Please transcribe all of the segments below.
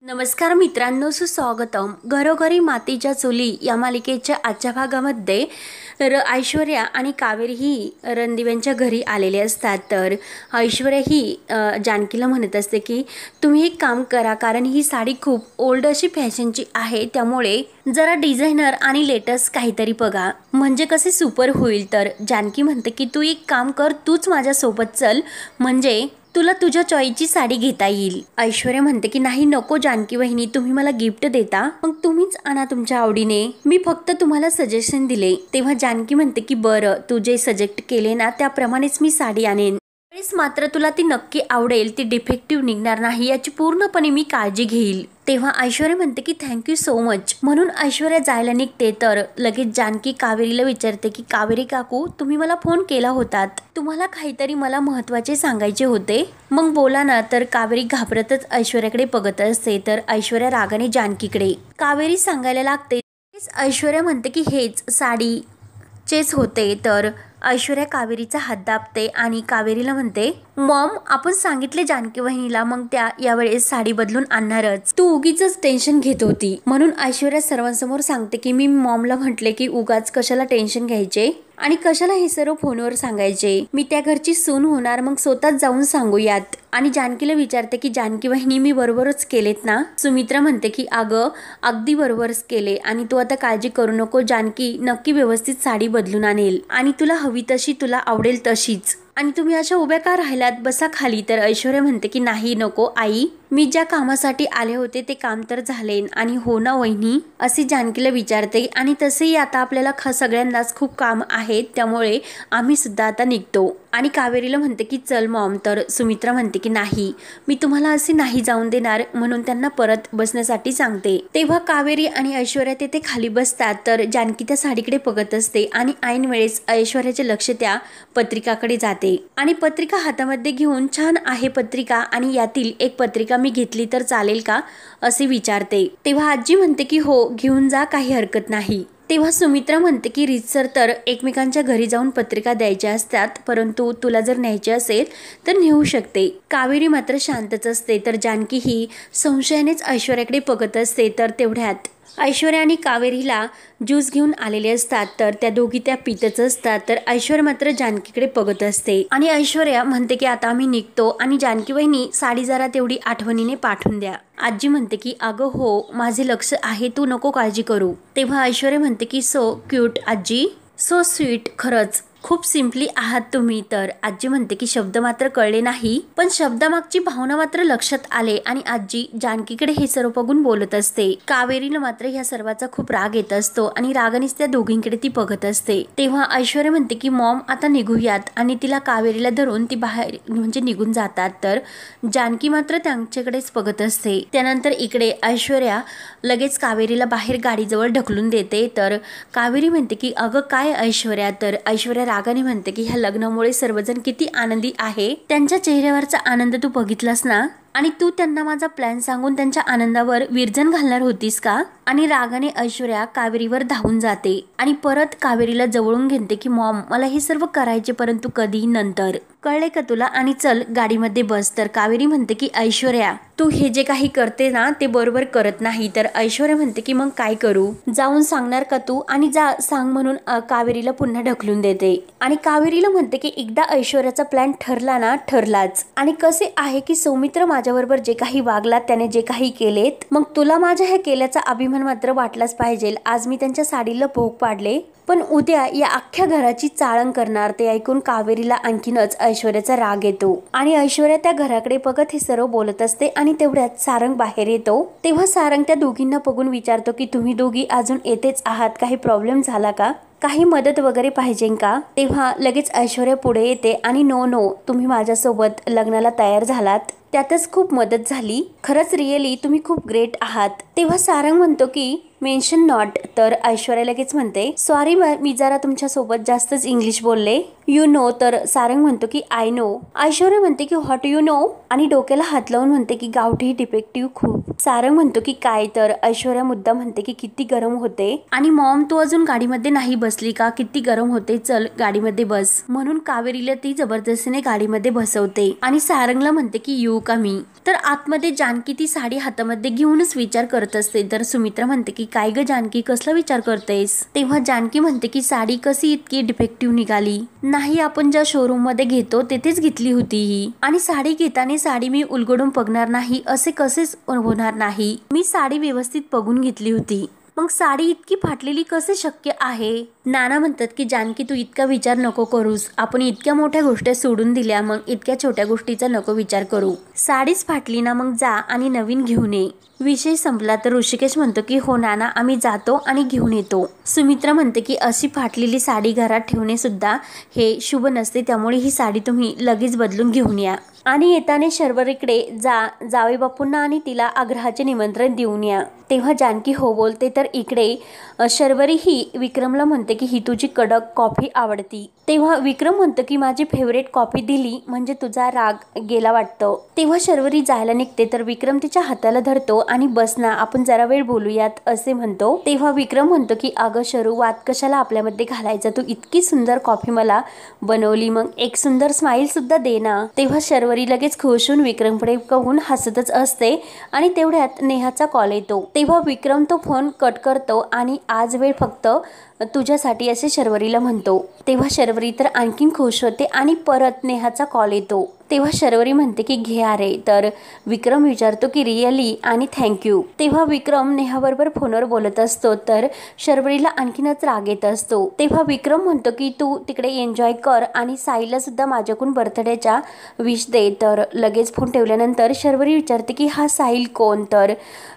नमस्कार मित्रांनो, सुस्वागतम. घरोघरी मातीच्या चुली या मालिकेच्या आजच्या भागामध्ये ऐश्वर्या आणि कावेरी ही रणदिव्यांच्या घरी आलेले असतात. तर ऐश्वर्या ही जानकीला म्हणत असते की तुम्ही एक काम करा, कारण ही साडी खूप ओल्ड अशी फॅशनची आहे, त्यामुळे जरा डिझायनर आणि लेटेस्ट काहीतरी बघा, म्हणजे कसे सुपर होईल. तर जानकी म्हणते की तू एक काम कर, तूच माझ्यासोबत चल, म्हणजे तुला तुझ्या चॉईसची साडी घेता येईल. ऐश्वर्या म्हणते की नाही नको जानकी वहिनी, तुम्ही मला गिफ्ट देता, मग तुम्हीच आणा तुमच्या आवडीने, मी फक्त तुम्हाला सजेशन दिले. तेव्हा जानकी म्हणते की बरं, तू जे सजेक्ट केले ना त्याप्रमाणेच मी साडी आणेन, मात्र तुला ती नक्की आवडेल, ती डिफेक्टिव्ह निघणार नाही याची पूर्णपणे मी काळजी घेईल. तेव्हा ऐश्वर्या म्हणते की थँक्यू सो मच. म्हणून ऐश्वर्या जायला निघते. तर लगेच जानकी कावेरीला विचारते की कावेरी काकू, तुम्ही मला फोन केला होतात, तुम्हाला काहीतरी मला महत्त्वाचे सांगायचे होते, मग बोला ना. तर कावेरी घाबरतच ऐश्वर्याकडे बघत असते. तर ऐश्वर्या रागाने जानकीकडे कावेरी सांगायला लागते. ऐश्वर्या म्हणते की हेच साडीचेच होते. तर ऐश्वर्या कावेरीचा हात दाबते आणि कावेरीला म्हणते, मॉम आपण सांगितले जानकी वहिनीला, मग त्या यावेळेस साडी बदलून आणणारच, तू उगीच टेन्शन घेत होती. म्हणून ऐश्वर्या सर्वांसमोर सांगते की मी मॉमला म्हटले की उगाच कशाला टेन्शन घ्यायचे आणि कशाला हे सर्व फोनवर सांगायचे, मी त्या घरची सून होणार, मग स्वतःच जाऊन सांगूयात. आणि जानकीला विचारते की जानकी वहिनी मी बरोबरच केलेत ना. सुमित्रा म्हणते की अगं अगदी बरोबरच केले आणि तू आता काळजी करू नको, जानकी नक्की व्यवस्थित साडी बदलून आणेल आणि तुला हवी तशी, तुला आवडेल तशीच. आणि तुम्ही अशा उभ्या का राहिलात, बसा खाली. तर ऐश्वर्या म्हणते की नाही नको आई, मी ज्या कामासाठी आले होते ते काम तर झाले आणि हो ना वहिनी, असे जानकीला विचारते. आणि तसेही आता आपल्याला सगळ्यांनाच खूप काम आहेत, त्यामुळे आम्ही सुद्धा आता निघतो. आणि कावेरीला म्हणते की चल मॉम. तर सुमित्रा म्हणते की नाही, मी तुम्हाला असे नाही जाऊन देणार, म्हणून त्यांना परत बसण्यासाठी सांगते. तेव्हा कावेरी आणि ऐश्वर्या तेथे खाली बसतात. तर जानकी त्या साडीकडे बघत असते आणि ऐन वेळेस ऐश्वर्याचे लक्ष त्या पत्रिकाकडे जाते आणि पत्रिका हातामध्ये घेऊन, छान आहे पत्रिका आणि यातील एक पत्रिका मी घेतली तर चालेल का असे विचारते. तेव्हा आजी म्हणते की हो घेऊन जा, काही हरकत नाही. तेव्हा सुमित्रा म्हणते की रीतसर तर एकमेकांच्या घरी जाऊन पत्रिका द्यायच्या असतात, परंतु तुला जर न्यायची असेल तर नेऊ शकते. कावेरी मात्र शांतच असते. तर जानकी ही संशयानेच ऐश्वर्याकडे बघत असते. तर तेवढ्यात ऐश्वर्या आणि कावेरीला ज्यूस घेऊन आलेले असतात. तर त्या दोघी त्या पितच असतात. तर ऐश्वर्या मात्र जानकीकडे बघत असते आणि ऐश्वर्या म्हणते की आता आम्ही निघतो आणि जानकी वहिनी साडी जरा तेवढी आठवणीने पाठवून द्या. आजी म्हणते की अगं हो माझे लक्ष आहे, तू नको काळजी करू. तेव्हा ऐश्वर्या म्हणते की सो क्यूट आजी, सो स्वीट, खरंच खूप सिम्पली आहात तुम्ही. तर आजी म्हणते की शब्द मात्र कळले नाही, पण शब्दामागची भावना मात्र लक्षात आले. आणि आजी जानकीकडे हे सर्व बघून बोलत असते. कावेरीला मात्र ह्या सर्वाचा खूप राग येत असतो आणि रागानेच त्या दोघींकडे ती बघत असते. तेव्हा ऐश्वर्या म्हणते की मॉम आता निघूयात आणि तिला कावेरीला धरून ती बाहेर म्हणजे निघून जातात. तर जानकी मात्र त्यांच्याकडेच बघत असते. त्यानंतर इकडे ऐश्वर्या लगेच कावेरीला बाहेर गाडीजवळ ढकलून देते. तर कावेरी म्हणते की अगं काय ऐश्वर्या. तर ऐश्वर्या रागाने म्हणते की ह्या लग्नामुळे सर्वजण किती आनंदी आहे, त्यांच्या चेहऱ्यावरचा आनंद तू बघितलास ना, आणि तू त्यांना माझा प्लॅन सांगून त्यांच्या आनंदावर विरजन घालणार होतीस का. आणि रागाने ऐश्वर्या कावेरीवर धावून जाते आणि परत कावेरीला जवळून घेते की मॉम मला हे सर्व करायचे, परंतु कधी नंतर, कळले का तुला, आणि चल गाडीमध्ये बस. तर कावेरी म्हणते की ऐश्वर्या तू हे जे काही करते ना ते बरोबर करत नाही. तर ऐश्वर्या म्हणते की मग काय करू, जाऊन सांगणार का तू, आणि जा सांग, म्हणून कावेरीला पुन्हा ढकलून देते. आणि कावेरीला म्हणते की एकदा ऐश्वर्याचा प्लॅन ठरला ना ठरलाच, आणि कसे आहे की सौमित्र माझ्याबरोबर जे काही वागला, त्याने जे काही केलेत, मग तुला माझ्या हे केल्याचा अभिमान मात्र वाटलाच पाहिजे. आज मी त्यांच्या साडीला भोग पाडले, पण उद्या या अख्ख्या घराची चाळण करणार. ते ऐकून कावेरीला आणखीनच ऐश्वर्याचा राग येतो आणि ऐश्वर्या त्या घराकडे बघत हे सर्व बोलत असते. आणि तेवढ्यात सारंग बाहेर येतो. तेव्हा सारंग त्या दोघींना बघून विचारतो की तुम्ही दोघी अजून येतेच आहात, काही प्रॉब्लेम झाला का, काही मदत वगैरे पाहिजे का. तेव्हा लगेच ऐश्वर्या पुढे येते आणि नो तुम्ही माझ्यासोबत लग्नाला तयार झालात, त्यातच खूप मदत झाली, खरंच रिअली तुम्ही खूप ग्रेट आहात. तेव्हा सारंग म्हणतो की मेन्शन नॉट. तर ऐश्वर्या लगेच म्हणते सॉरी मी जरा तुमच्या सोबत जास्तच इंग्लिश बोलले. You know. तर सारंग म्हणतो की आय नो. ऐश्वर्या म्हणते की व्हॉट यू नो आणि डोक्याला हात लावून म्हणते की गावठी डिफेक्टिव्ह खूप. सारंग म्हणतो की काय. तर ऐश्वर्या मुद्दा म्हणते की किती गरम होते आणि मॉम तू अजून गाडीमध्ये नाही बसली का, किती गरम होते, चल गाडीमध्ये बस. म्हणून कावेरीला ती जबरदस्तीने गाडीमध्ये बसवते आणि सारंगला म्हणते की येऊ का मी. तर आतमध्ये जानकी ती साडी हातामध्ये घेऊनच विचार करत असते. तर सुमित्रा म्हणते की काय ग जानकी कसला विचार करतेस. तेव्हा जानकी म्हणते की साडी कशी इतकी डिफेक्टिव्ह निघाली. नाही आपण ज्या शोरूम मध्ये घेतो तेथेच घेतली होती ही. आणि साडी घेताना साडी मी उलगडून बघणार नाही असे कसेच होणार नाही. मी साडी व्यवस्थित बघून घेतली होती. मग साडी इतकी फाटलेली कसे शक्य आहे. नाना म्हणतात की जानकी तू इतका विचार नको करूस. आपण इतक्या मोठ्या गोष्टी सोडून दिल्या मग इतक्या छोट्या गोष्टीचा नको विचार करू. साडीच फाटली ना मग जा आणि नवीन घेऊन ये. विषय संपला. तर ऋषिकेश म्हणतो की हो नाना आम्ही जातो आणि घेऊन येतो. सुमित्रा म्हणते की अशी फाटलेली साडी घरात ठेवणे सुद्धा हे शुभ नसते, त्यामुळे ही साडी तुम्ही लगेच बदलून घेऊन या. आणि येताने शर्वरीकडे जावे बापूंना आणि तिला आग्रहाचे निमंत्रण देऊन या. तेव्हा जानकी हो बोलते. तर इकडे शर्वरी ही विक्रमला म्हणते की ही तुझी कडक कॉफी आवडती. तेव्हा विक्रम म्हणतो की माझी फेवरेट कॉफी दिली म्हणजे तुझा राग गेला वाटतं. तेव्हा शर्वरी जायला निघते. तर विक्रम तिच्या हाताला धरतो आणि बस ना आपण जरा वेळ बोलूयात असे म्हणतो. तेव्हा विक्रम म्हणतो की अगं शरू वाद कशाला आपल्यामध्ये घालायचा, तू इतकी सुंदर कॉफी मला बनवली मग एक सुंदर स्माइल सुद्धा दे ना. तेव्हा शर्वरी लगेच खुश होऊन विक्रमकडे बघून हसतच असते आणि तेवढ्यात नेहाचा कॉल येतो. तेव्हा विक्रम तो फोन कट करतो आणि आज वेळ फक्त तुझ्यासाठी असे शर्वरीला म्हणतो. तेव्हा शर्वरी तर आणखीन खुश होते आणि परत नेहाचा कॉल येतो. तेव्हा शर्वरी म्हणते की घे अरे. तर विक्रम विचारतो की रिअली आणि थँक्यू. तेव्हा विक्रम नेहाबरोबर फोनवर बोलत असतो. तर शर्वरीला आणखीनच राग येत असतो. तेव्हा विक्रम म्हणतो की तू तिकडे एन्जॉय कर आणि साईला सुद्धा माझ्याकडून बर्थडेच्या विश दे. तर लगेच फोन ठेवल्यानंतर शर्वरी विचारते की हा साहिल कोण. तर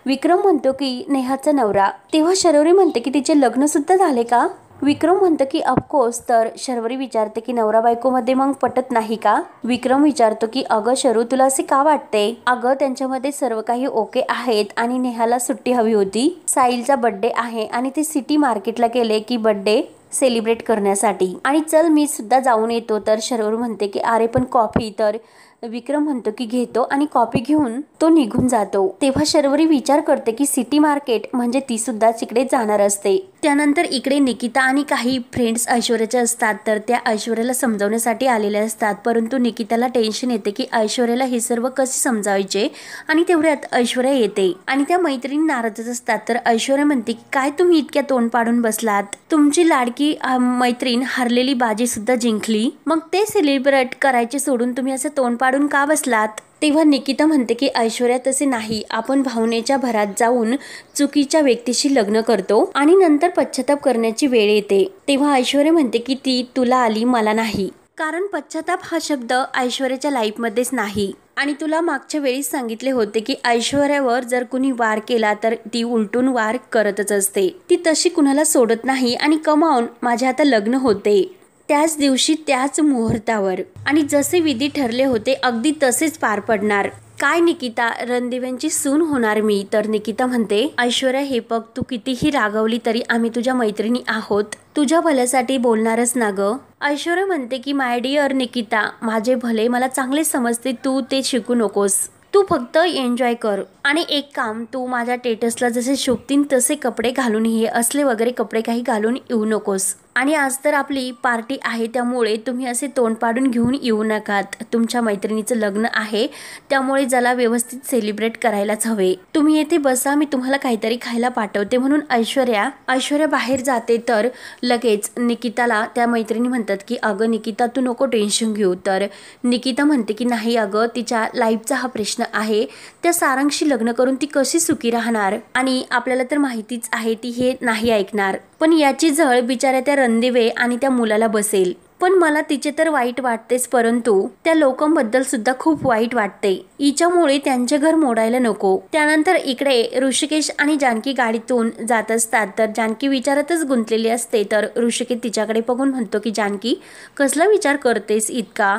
विक्रम म्हणतो की नेहाचा नवरा. तेव्हा शर्वरी म्हणते की तिचे लग्न सुद्धा झाले का. विक्रम म्हणतो की ऑफकोर्स. तर शर्वरी विचारते की नवरा बायको मध्ये मग पटत नाही का. विक्रम विचारतो की अगं शरू तुला असे का वाटते. अगं त्यांच्यामध्ये सर्व काही ओके आहेत आणि नेहाला सुट्टी हवी होती. साहिलचा बर्थडे आहे आणि ते सिटी मार्केटला गेले की बर्थडे सेलिब्रेट करण्यासाठी आणि चल मी सुद्धा जाऊन येतो. तर शर्वरी म्हणते की अरे पण कॉफी. तर विक्रम म्हणतो की घेतो आणि कॉफी घेऊन तो निघून जातो. तेव्हा शर्वरी विचार करते की सिटी मार्केट म्हणजे ती सुद्धा तिकडे जाणार असते. त्यानंतर इकडे निकिता आणि काही फ्रेंड्स ऐश्वर्याच्या असतात. तर त्या ऐश्वर्याला समजावण्यासाठी आलेल्या असतात. परंतु निकिताला टेन्शन येते की ऐश्वर्याला हे सर्व कसे समजावायचे आणि तेवढ्यात ऐश्वर्या येते आणि त्या मैत्रिणी नाराजच असतात. तर ऐश्वर्या म्हणते काय तुम्ही इतक्या तोंड पाडून बसलात. तुमची लाडकी मैत्रीण हरलेली बाजी सुद्धा जिंकली मग ते सेलिब्रेट करायचे सोडून तुम्ही असं तोंड पाडून का बसलात. तेव्हा निकिता म्हणते की ऐश्वर्या तसे नाही, आपण भावनेच्या भरात जाऊन चुकीच्या व्यक्तीशी लग्न करतो आणि नंतर पश्चाताप करण्याची वेळ येते. तेव्हा ऐश्वर्या म्हणते की ती तुला आली मला नाही, कारण पश्चाताप हा शब्द ऐश्वर्याच्या लाईफमध्येच नाही. आणि तुला मागच्या वेळीच सांगितले होते की ऐश्वर्यावर जर कुणी वार केला तर ती उलटून वार करतच असते. ती तशी कुणाला सोडत नाही आणि कमावून माझ्या आता लग्न होते त्याच दिवशी त्याच मुहूर्तावर आणि जसे विधी ठरले होते अगदी तसेच पार पडणार. काय निकिता रणदिव्यांची सून होणार मी. तर निकिता म्हणते ऐश्वर्या हे बघ तू कितीही रागवली तरी आम्ही तुझ्या मैत्रिणी आहोत, तुझ्या भल्यासाठी बोलणारच ना ग. ऐश्वर्या म्हणते की माय डिअर निकिता माझे भले मला चांगले समजते, तू ते शिकू नकोस, तू फक्त एन्जॉय कर. आणि एक काम तू माझ्या टेटसला जसे शोभतील तसे कपडे घालून ये, असले वगैरे कपडे काही घालून येऊ नकोस. आणि आज तर आपली पार्टी आहे त्यामुळे तुम्ही असे तोंड पाडून घेऊन येऊ नकात. तुमच्या मैत्रिणीचं लग्न आहे त्यामुळे जरा व्यवस्थित सेलिब्रेट करायलाच हवे. तुम्ही येथे बसा, मी तुम्हाला काहीतरी खायला पाठवते. म्हणून ऐश्वर्या बाहेर जाते. तर लगेच निकिताला त्या मैत्रिणी म्हणतात की अगं निकिता तू नको टेन्शन घेऊ. तर निकिता म्हणते की नाही अगं तिच्या लाईफचा हा प्रश्न आहे, त्या सारंगशी लग्न करून ती कशी सुखी राहणार आणि आपल्याला तर माहितीच आहे ती हे नाही ऐकणार. पण याची झळ बिचाऱ्या त्या रणदिवे आणि त्या मुलाला बसेल. पण मला तिचे तर वाईट वाटतेच, परंतु त्या लोकांबद्दल सुद्धा खूप वाईट वाटते. हिच्यामुळे त्यांचे घर मोडायला नको. त्यानंतर इकडे ऋषिकेश आणि जानकी गाडीतून जात असतात. तर जानकी विचारातच गुंतलेली असते. तर ऋषिकेश तिच्याकडे बघून म्हणतो की जानकी कसला विचार करतेस इतका.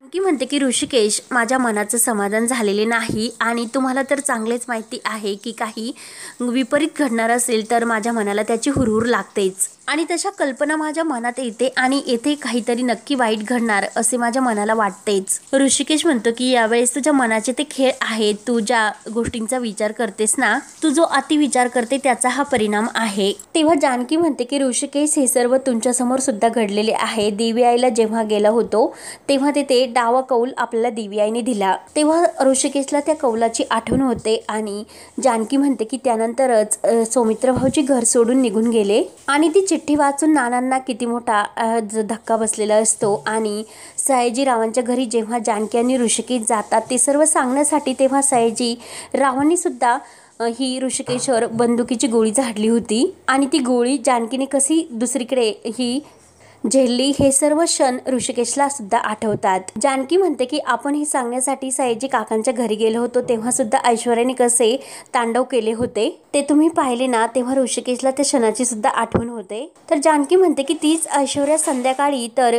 की म्हणते की ऋषिकेश, माझ्या मनाचं समाधान झालेले नाही आणि तुम्हाला तर चांगलेच माहिती आहे की काही विपरीत घडणार असेल तर माझ्या मनाला त्याची हुरहुर लागतेच आणि तशा कल्पना माझ्या मनात येते आणि येथे काहीतरी नक्की वाईट घडणार असे माझ्या मनाला वाटतेच. ऋषिकेश म्हणतो की यावेळेस तुझ्या मनाचे ते खेळ आहेत. तू ज्या गोष्टींचा विचार करतेस ना, तू जो अति विचार करते त्याचा हा परिणाम आहे. तेव्हा जानकी म्हणते की ऋषिकेश, हे सर्व तुमच्या समोर सुद्धा घडलेले आहे. देवी आईला जेव्हा गेला होतो तेव्हा तेथे डावा कौल आपल्याला देवी आईने दिला. तेव्हा ऋषिकेशला त्या कौलाची आठवण होते आणि जानकी म्हणते की त्यानंतरच सौमित्र भाऊजी घर सोडून निघून गेले आणि ती चिठ्ठी वाचून नानांना किती मोठा धक्का बसलेला असतो. आणि सयाजी रावांच्या घरी जेव्हा जानकी आणि ऋषिकेश जातात ते सर्व सांगण्यासाठी, तेव्हा सयाजी रावांनी सुद्धा ही ऋषिकेशवर बंदुकीची गोळी झाडली होती आणि ती गोळी जानकीने कशी दुसरीकडे ही झेलली हे सर्व क्षण ऋषिकेशला सुद्धा आठवतात. जानकी म्हणते की आपण हे सांगण्यासाठी सयाजी काकांच्या घरी गेलो होतो तेव्हा सुद्धा ऐश्वर्याने कसे तांडव केले होते ते तुम्ही पाहिले ना. तेव्हा ऋषिकेशला त्या क्षणाची सुद्धा आठवण होते. तर जानकी म्हणते की तीच ऐश्वर्या संध्याकाळी तर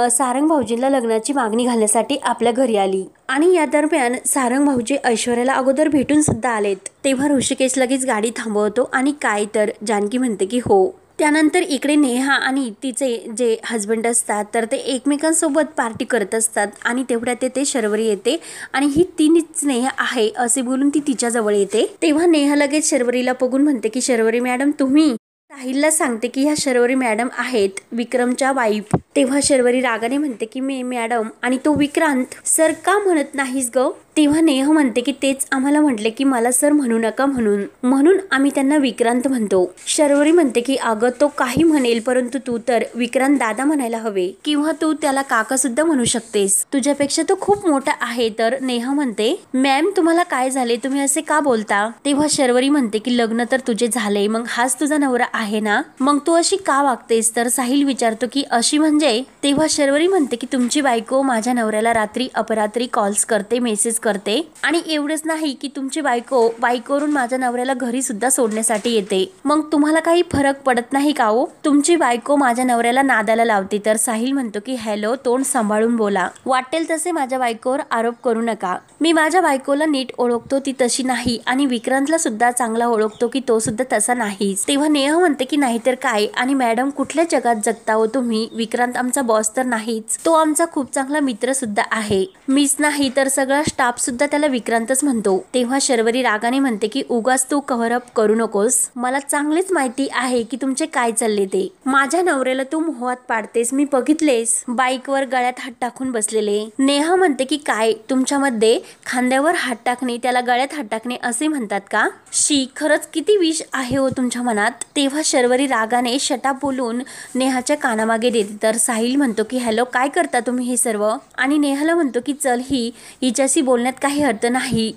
सारंग भाऊजींना लग्नाची मागणी घालण्यासाठी आपल्या घरी आली आणि या दरम्यान सारंग भाऊजी ऐश्वर्याला अगोदर भेटून सुद्धा आलेत. तेव्हा ऋषिकेश लगेच गाडी थांबवतो आणि काय, तर जानकी म्हणते की हो. त्यानंतर इकडे नेहा आणि तिचे जे हस्बंड असतात तर ते एकमेकांसोबत पार्टी करत असतात आणि तेवढ्यात ते शर्वरी येते आणि ही तीच नेहा आहे असे बोलून ती तिच्याजवळ येते. तेव्हा नेहा लगेच शर्वरीला बघून म्हणते की शर्वरी मॅडम, तुम्ही साहिलला सांगते की ह्या शर्वरी मॅडम आहेत विक्रमच्या वाईफ. तेव्हा शर्वरी रागाने म्हणते की मी मॅडम आणि तो विक्रांत सर का म्हणत नाहीस ग. तेव्हा नेहा म्हणते की तेच आम्हाला म्हटले की मला सर म्हणू नका म्हणून आम्ही त्यांना विक्रांत म्हणतो. शर्वरी म्हणते की अगं तो काही म्हणेल परंतु तू तर विक्रांत दादा म्हणायला हवे किंवा तू त्याला काका सुद्धा म्हणू शकतेस, तुझ्यापेक्षा तो खूप मोठा आहे. तर नेहा म्हणते मॅम तुम्हाला काय झाले, तुम्ही असे का बोलता. तेव्हा शर्वरी म्हणते की लग्न तर तुझे झाले, मग हाच तुझा नवरा आहे ना, मग तू अशी का वागतेस. तर साहिल विचारतो की अशी म्हणजे. तेव्हा शर्वरी म्हणते की तुमची बायको माझ्या नवऱ्याला रात्री अपरात्री कॉल्स करते, मेसेज करते आणि एवढंच नाही की तुमची बायको बाईकवरून माझ्या नवऱ्याला घरी सुद्धा सोडण्यासाठी येते, मग तुम्हाला काही फरक पडत नाही का हो. तुमची बायको माझ्या नवऱ्याला नादाला लावते. तर साहिल म्हणतो की हॅलो, तोंड सांभाळून बोला, वाटेल तसे माझ्या बायकोवर आरोप करू नका. मी माझ्या बायकोला नीट ओळखतो, ती तशी नाही आणि विक्रांतला सुद्धा चांगला ओळखतो की तो सुद्धा तसा नाहीच. तेव्हा नेहा म्हणते की नाहीतर काय, आणि मॅडम कुठल्या जगात जगता हो तुम्ही. विक्रांत आमचा बॉस तर नाहीच, तो आमचा खूप चांगला मित्र सुद्धा आहे. मीच नाही तर सगळा स्टाफ सुद्धा त्याला विक्रांतच म्हणतो. तेव्हा शर्वरी रागाने म्हणते की उगाच तू कव्हर अप करू नकोस, मला चांगलेच माहिती आहे की तुमचे काय चालले ते. माझ्या नवऱ्याला तू मोहात पाडतेस, मी बघितलेस बाईकवर गळ्यात हात टाकून बसलेले. नेहा म्हणते की काय, तुमच्यामध्ये खांद्यावर हात टाकणे त्याला गळ्यात हात टाकणे असे म्हणतात का. शी, खरंच किती विष आहे हो तुमच्या मनात. तेव्हा शर्वरी रागाने शटाप बोलून नेहाच्या कानामागे देते. तर साहिल म्हणतो की हॅलो, काय करता तुम्ही हे सर्व. आणि नेहाला म्हणतो की चल, हिच्याशी बोलण्यात काही अर्थ नाही,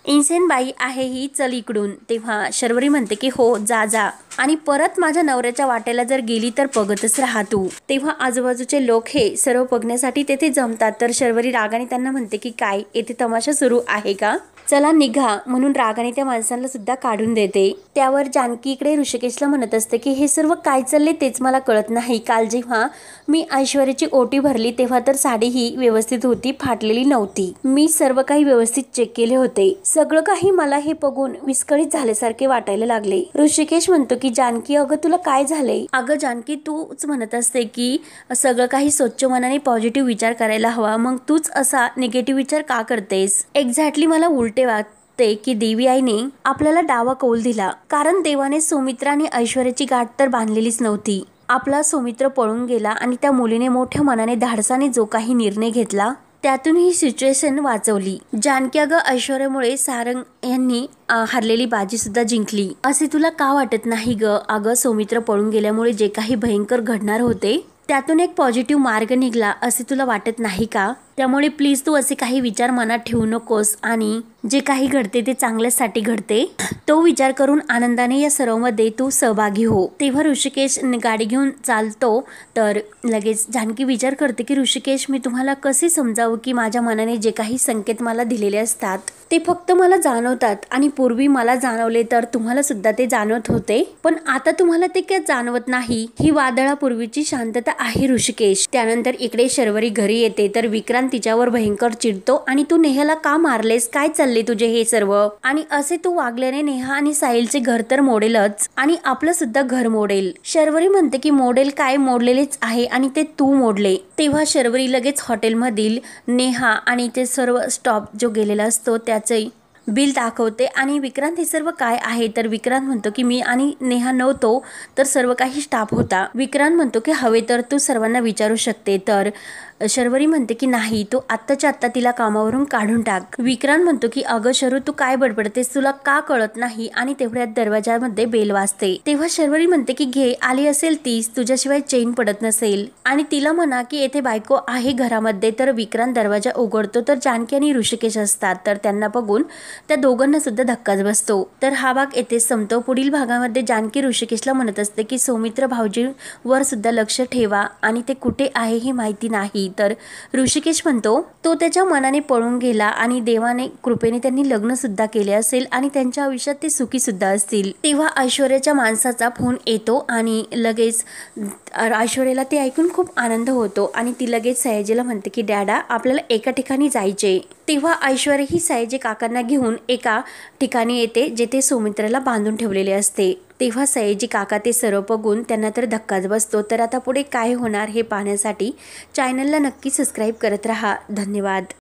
इन्सेन बाई आहे ही, चल इकडून. तेव्हा शर्वरी म्हणते की हो, जा जा आणि परत माझ्या नवऱ्याच्या वाटेला जर गेली तर बघतच राहा तू. तेव्हा आजूबाजूचे लोक हे सर्व बघण्यासाठी तेथे जमतात. तर शर्वरी रागाने त्यांना म्हणते की काय, येथे तमाशा सुरू आहे का, चला निघा, म्हणून रागाने त्या माणसांना सुद्धा काढून देते. त्यावर जानकी इकडे ऋषिकेशला म्हणत असते की हे सर्व काय चालले तेच मला कळत नाही. काल जेव्हा मी ऐश्वर्याची ओटी भरली तेव्हा तर साडी ही व्यवस्थित होती, फाटलेली नव्हती. मी सर्व काही व्यवस्थित चेक केले होते. सगळं काही मला हे बघून विस्कळीत झाल्यासारखे वाटायला लागले. ऋषिकेश म्हणतो की जानकी, अगं तुला काय झाले. अगं जानकी, तूच म्हणत असते की सगळं काही स्वच्छ मनाने पॉझिटिव्ह विचार करायला हवा, मग तूच असा निगेटिव्ह विचार का करतेस. एक्झॅक्टली मला उलटे वाटते की देवी आईने आपल्याला डावा कौल दिला, कारण देवाने सौमित्र आणि ऐश्वर्याची गाठ तर बांधलेलीच नव्हती. आपला सौमित्र पळून गेला आणि त्या मुलीने मोठ्या मनाने धाडसाने जो काही निर्णय घेतला त्यातून ही सिच्युएशन वाचवली. जानकी, अगं ऐश्वर्यामुळे सारंग यांनी हरलेली बाजी सुद्धा जिंकली असे तुला का वाटत नाही ग. अगं सौमित्र पळून गेल्यामुळे जे काही भयंकर घडणार होते त्यातून एक पॉझिटिव्ह मार्ग निघाला असे तुला वाटत नाही का. त्यामुळे प्लीज तू असे काही विचार मनात ठेवू नकोस आणि जे काही घडते ते चांगल्यासाठी घडते, तो विचार करून आनंदाने या सर्वमध्ये तू सहभागी हो. तेव्हा ऋषिकेश गाडी घेऊन चालतो. तर लगेच जानकी विचार करते की ऋषिकेश, मी तुम्हाला कसे समजावं की माझ्या मनाने जे काही संकेत मला दिलेले असतात ते फक्त मला जाणवतात आणि पूर्वी मला जाणवले तर तुम्हाला सुद्धा ते जाणवत होते, पण आता तुम्हाला ते काय जाणवत नाही. ही वादळापूर्वीची शांतता आहे ऋषिकेश. त्यानंतर इकडे शर्वरी घरी येते तर विक्रांत विक्रांत तिच्यावर भयंकर चिडतो आणि तू नेहाला का मारलेस, काय चालले तुझे हे सर्व, आणि असे तू वागल्याने नेहा आणि साहिलचे घर तर मोडेलच आणि आपलं सुद्धा घर मोडेल. शर्वरी म्हणते की मोडेल काय, मोडलेलेच आहे आणि ते तू मोडले. तेव्हा शर्वरी लगेच हॉटेलमधील नेहा आणि ते सर्व स्टॉप जो गेलेला असतो त्याचे बिल दाखवते आणि विक्रांत हे सर्व काय आहे, तर विक्रांत म्हणतो की मी आणि नेहा नव्हतो तर सर्व काही स्टाफ होता. विक्रांत म्हणतो की हवे तर तू सर्वांना विचारू शकते, तर शर्वरी म्हणते की नाही, तू आत्ताच्या आत्ता तिला कामावरून काढून टाक. विक्रांत म्हणतो की अगं शरू तू काय बडबडतेस, तुला का कळत नाही, आणि तेवढ्यात दरवाजामध्ये बेल वाजते. तेव्हा शर्वरी म्हणते की घे, आली असेल तीच, तुझ्याशिवाय चैन पडत नसेल, आणि तिला म्हणा की येथे बायको आहे घरामध्ये. तर विक्रांत दरवाजा उघडतो तर जानकी आणि ऋषिकेश असतात, तर त्यांना बघून त्या दोघांना सुद्धा धक्काच बसतो. तर हा भाग येथे संपतो. पुढील भागामध्ये जानकी ऋषिकेशला म्हणत असते की सौमित्र भाऊजीवर सुद्धा लक्ष ठेवा आणि ते कुठे आहे हे माहिती नाही. तर ऋषिकेश म्हणतो तो त्याच्या मनाने पळून गेला आणि देवाने कृपेने त्यांनी लग्न सुद्धा केले असेल आणि त्यांच्या आयुष्यात ते सुखी सुद्धा असतील. तेव्हा ऐश्वर्याच्या माणसाचा फोन येतो आणि लगेच ऐश्वर्याला ते ऐकून खूप आनंद होतो आणि ती लगेच सयाजीला म्हणते की डॅडा आपल्याला एका ठिकाणी जायचे. तेव्हा ऐश्वर्या ही सयाजी काकांना घेऊन एका ठिकाणी येते जेथे सौमित्राला बांधून ठेवलेले असते. तेव्हा सयाजी काका ते सर्व बघून त्यांना तर धक्काच बसतो. तर आता पुढे काय होणार हे पाहण्यासाठी चॅनलला नक्की सबस्क्राईब करत राहा. धन्यवाद.